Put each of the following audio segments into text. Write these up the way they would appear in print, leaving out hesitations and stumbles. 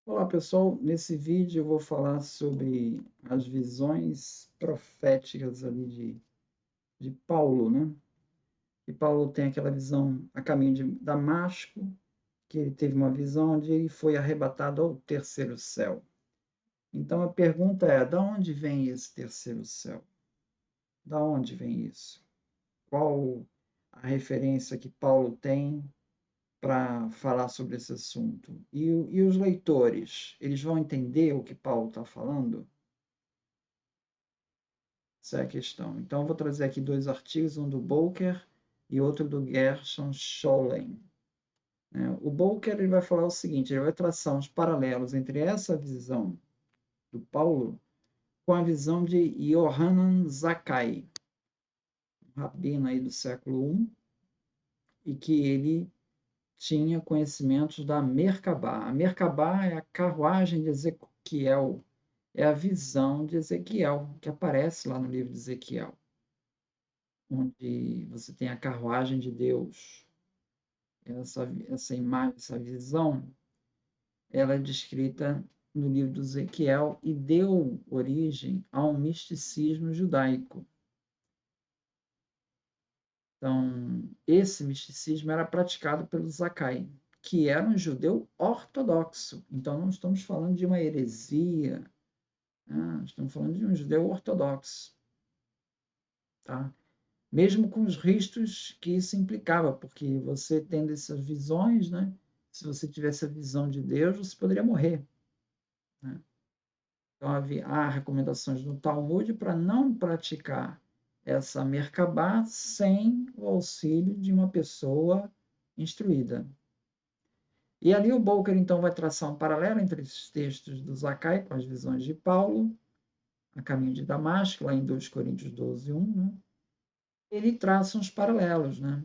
Olá pessoal, nesse vídeo eu vou falar sobre as visões proféticas ali de Paulo, né? E Paulo tem aquela visão a caminho de Damasco, que ele teve uma visão onde ele foi arrebatado ao terceiro céu. Então a pergunta é, da onde vem esse terceiro céu? Da onde vem isso? Qual a referência que Paulo tem para falar sobre esse assunto? E os leitores, eles vão entender o que Paulo está falando? Essa é a questão. Então, eu vou trazer aqui dois artigos, um do Bolker e outro do Gershon Scholem. O Bolker ele vai falar o seguinte, ele vai traçar uns paralelos entre essa visão do Paulo com a visão de Yohanan Zakkai, um rabino aí do século I, e que ele tinha conhecimentos da Merkabah. A Merkabah é a carruagem de Ezequiel, é a visão de Ezequiel, que aparece lá no livro de Ezequiel, onde você tem a carruagem de Deus. Essa imagem, essa visão, ela é descrita no livro de Ezequiel e deu origem a um misticismo judaico. Então, esse misticismo era praticado pelo Zaccaí, que era um judeu ortodoxo. Então, não estamos falando de uma heresia, né? Estamos falando de um judeu ortodoxo. Tá? Mesmo com os riscos que isso implicava, porque você tendo essas visões, né? Se você tivesse a visão de Deus, você poderia morrer. Né? Então, há recomendações no Talmud para não praticar essa Merkabah sem o auxílio de uma pessoa instruída. E ali o Bolker, então, vai traçar um paralelo entre esses textos do Zaccaí com as visões de Paulo, a caminho de Damasco, lá em 2 Coríntios 12, 1, né? Ele traça uns paralelos, né?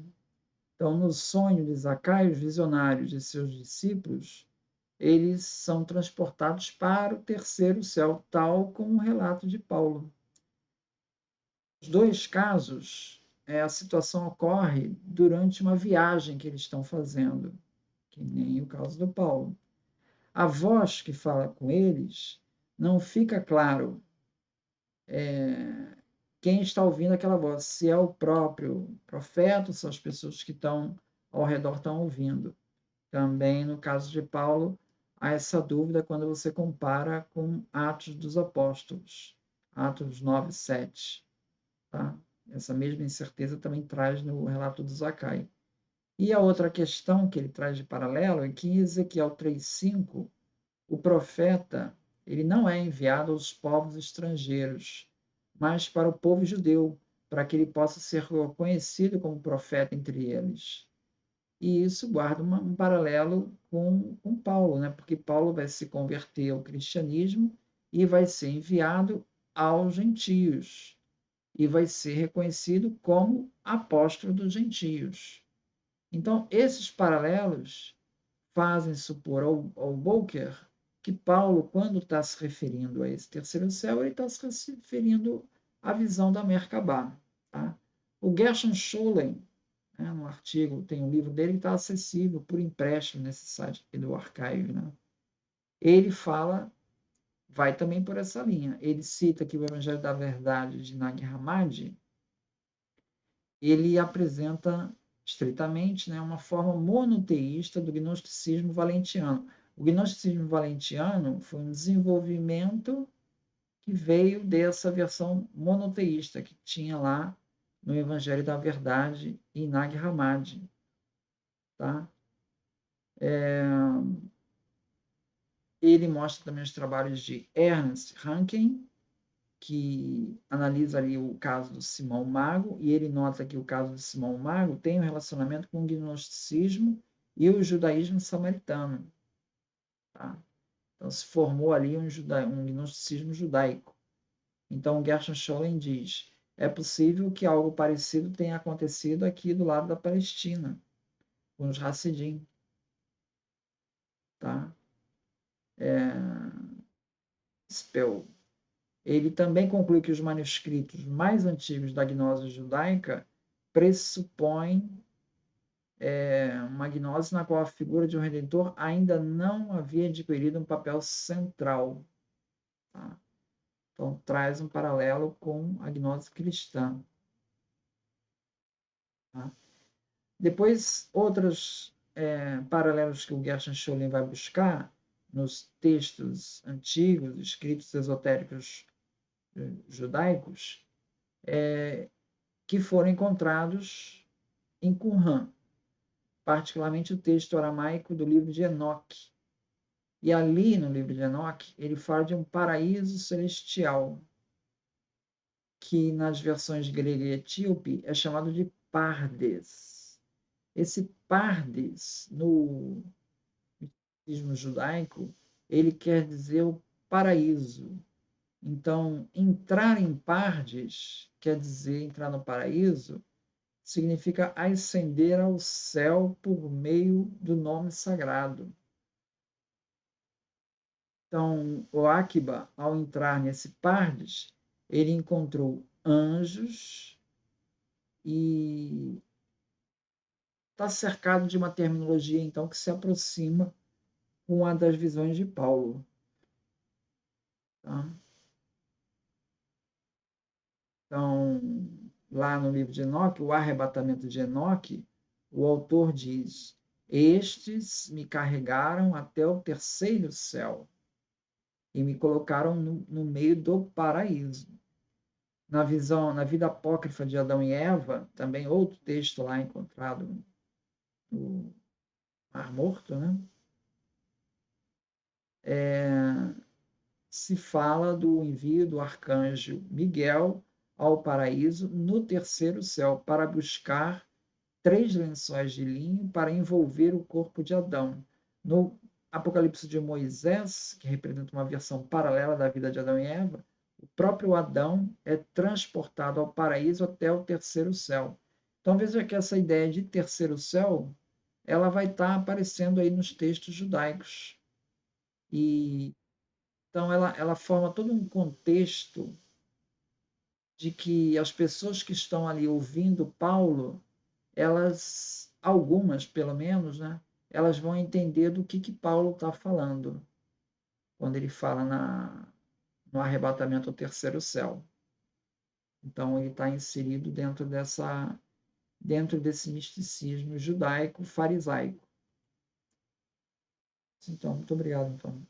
Então, no sonho de Zaccaí, os visionários de seus discípulos, eles são transportados para o terceiro céu, tal como o relato de Paulo. Nos dois casos, a situação ocorre durante uma viagem que eles estão fazendo, que nem o caso do Paulo. A voz que fala com eles, não fica claro quem está ouvindo aquela voz, se é o próprio profeta, ou são as pessoas que estão ao redor estão ouvindo. Também, no caso de Paulo, há essa dúvida quando você compara com Atos dos Apóstolos, Atos 9, 7. Tá? Essa mesma incerteza também traz no relato do Zaccaí. E a outra questão que ele traz de paralelo é que em Ezequiel 3,5, o profeta ele não é enviado aos povos estrangeiros, mas para o povo judeu, para que ele possa ser reconhecido como profeta entre eles. E isso guarda um paralelo com Paulo, né? Porque Paulo vai se converter ao cristianismo e vai ser enviado aos gentios e vai ser reconhecido como apóstolo dos gentios. Então, esses paralelos fazem supor ao Bolker que Paulo, quando está se referindo a esse terceiro céu, ele está se referindo à visão da Merkabah. Tá? O Gershon Scholem, né, no artigo, tem um livro dele que está acessível por empréstimo nesse site aqui do Archive. Né? Ele fala, vai também por essa linha. Ele cita que o Evangelho da Verdade de Nag Hammadi, ele apresenta estritamente, né, uma forma monoteísta do gnosticismo valentiano. O gnosticismo valentiano foi um desenvolvimento que veio dessa versão monoteísta que tinha lá no Evangelho da Verdade em Nag Hammadi. Tá? Ele mostra também os trabalhos de Ernst Rankin, que analisa ali o caso do Simão Mago, e ele nota que o caso do Simão Mago tem um relacionamento com o gnosticismo e o judaísmo samaritano. Tá? Então, se formou ali um gnosticismo judaico. Então, Gershon Scholem diz, é possível que algo parecido tenha acontecido aqui do lado da Palestina, com os Hassidim. Tá? Spell. Ele também conclui que os manuscritos mais antigos da gnose judaica pressupõem uma gnose na qual a figura de um redentor ainda não havia adquirido um papel central. Tá? Então, traz um paralelo com a gnose cristã. Tá? Depois, outros paralelos que o Gershon Scholem vai buscar nos textos antigos, escritos esotéricos judaicos, que foram encontrados em Qumran, particularmente o texto aramaico do livro de Enoque. E ali, no livro de Enoque, ele fala de um paraíso celestial, que nas versões grega e etíope é chamado de Pardes. Esse Pardes, no misticismo judaico, ele quer dizer o paraíso. Então, entrar em Pardes quer dizer entrar no paraíso, significa ascender ao céu por meio do nome sagrado. Então, o Akiba, ao entrar nesse Pardes, ele encontrou anjos e está cercado de uma terminologia, então, que se aproxima com a das visões de Paulo. Tá? Então, lá no livro de Enoque, o arrebatamento de Enoque, o autor diz: estes me carregaram até o terceiro céu e me colocaram no meio do paraíso. Na vida apócrifa de Adão e Eva, também outro texto lá encontrado no Mar Morto, né? Se fala do envio do arcanjo Miguel ao paraíso no terceiro céu para buscar 3 lençóis de linho para envolver o corpo de Adão. No Apocalipse de Moisés, que representa uma versão paralela da vida de Adão e Eva, o próprio Adão é transportado ao paraíso até o terceiro céu. Então veja que essa ideia de terceiro céu, ela vai estar aparecendo aí nos textos judaicos. E então ela forma todo um contexto de que as pessoas que estão ali ouvindo Paulo, elas, algumas pelo menos, né, elas vão entender do que Paulo está falando quando ele fala no arrebatamento ao terceiro céu. Então ele está inserido dentro desse misticismo judaico farisaico. Então, muito obrigado, então.